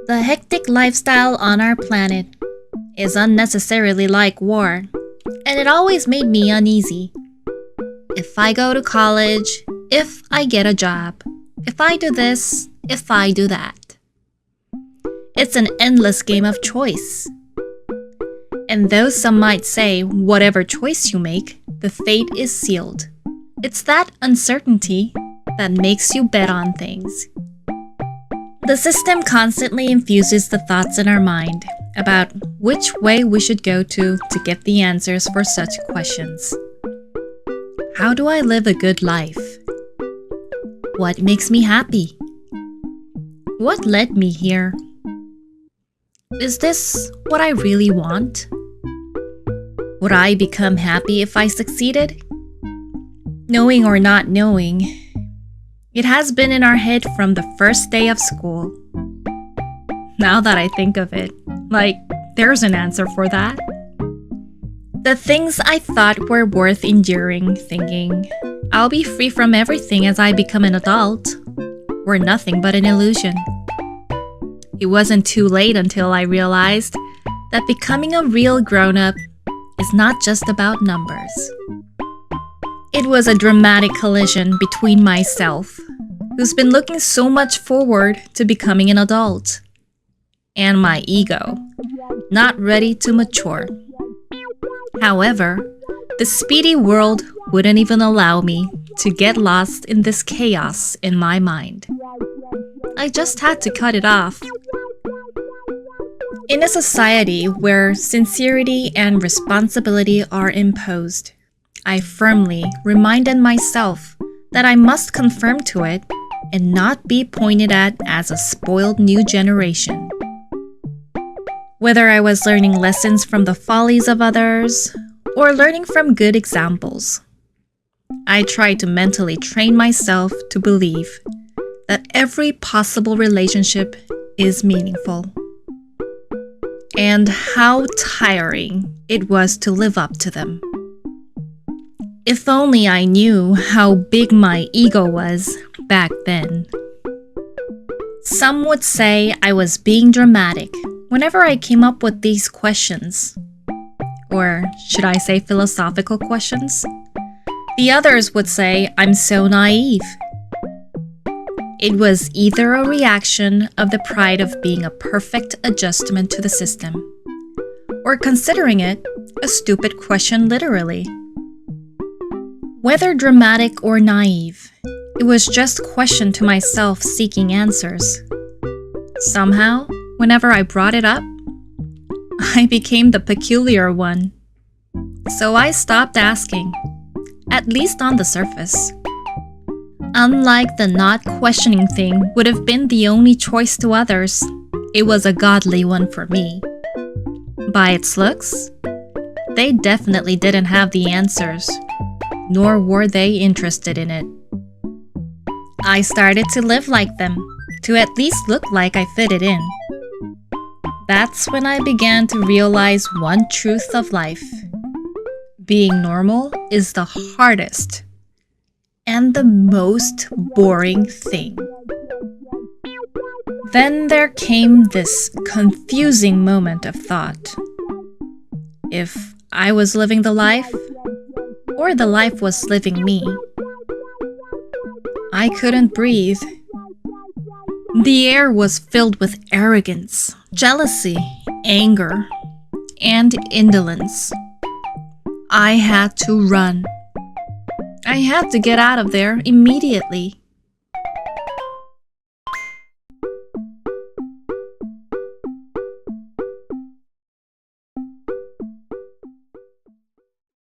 The hectic lifestyle on our planet is unnecessarily like war, and it always made me uneasy. If I go to college, if I get a job, if I do this, if I do that. It's an endless game of choice. And though some might say whatever choice you make, the fate is sealed. It's that uncertainty that makes you bet on things. The system constantly infuses the thoughts in our mind about which way we should go to get the answers for such questions. How do I live a good life? What makes me happy? What led me here? Is this what I really want? Would I become happy if I succeeded? Knowing or not knowing, it has been in our head from the first day of school. Now that I think of it, there's an answer for that. The things I thought were worth enduring, thinking I'll be free from everything as I become an adult, were nothing but an illusion. It wasn't too late until I realized that becoming a real grown-up is not just about numbers. It was a dramatic collision between myself, who's been looking so much forward to becoming an adult, and my ego, not ready to mature. However, the speedy world wouldn't even allow me to get lost in this chaos in my mind. I just had to cut it off. In a society where sincerity and responsibility are imposed, I firmly reminded myself that I must conform to it and not be pointed at as a spoiled new generation. Whether I was learning lessons from the follies of others or learning from good examples, I tried to mentally train myself to believe that every possible relationship is meaningful. And how tiring it was to live up to them. If only I knew how big my ego was back then. Some would say I was being dramatic whenever I came up with these questions. Or should I say philosophical questions? The others would say I'm so naive. It was either a reaction of the pride of being a perfect adjustment to the system, or considering it a stupid question literally. Whether dramatic or naive, it was just a question to myself seeking answers. Somehow, whenever I brought it up, I became the peculiar one. So I stopped asking, at least on the surface. Unlike the not questioning thing would have been the only choice to others, it was a godly one for me. By its looks, they definitely didn't have the answers, nor were they interested in it. I started to live like them, to at least look like I fitted in. That's when I began to realize one truth of life. Being normal is the hardest and the most boring thing. Then there came this confusing moment of thought. If I was living the life, or the life was living me. I couldn't breathe. The air was filled with arrogance, jealousy, anger, and indolence. I had to run. I had to get out of there immediately.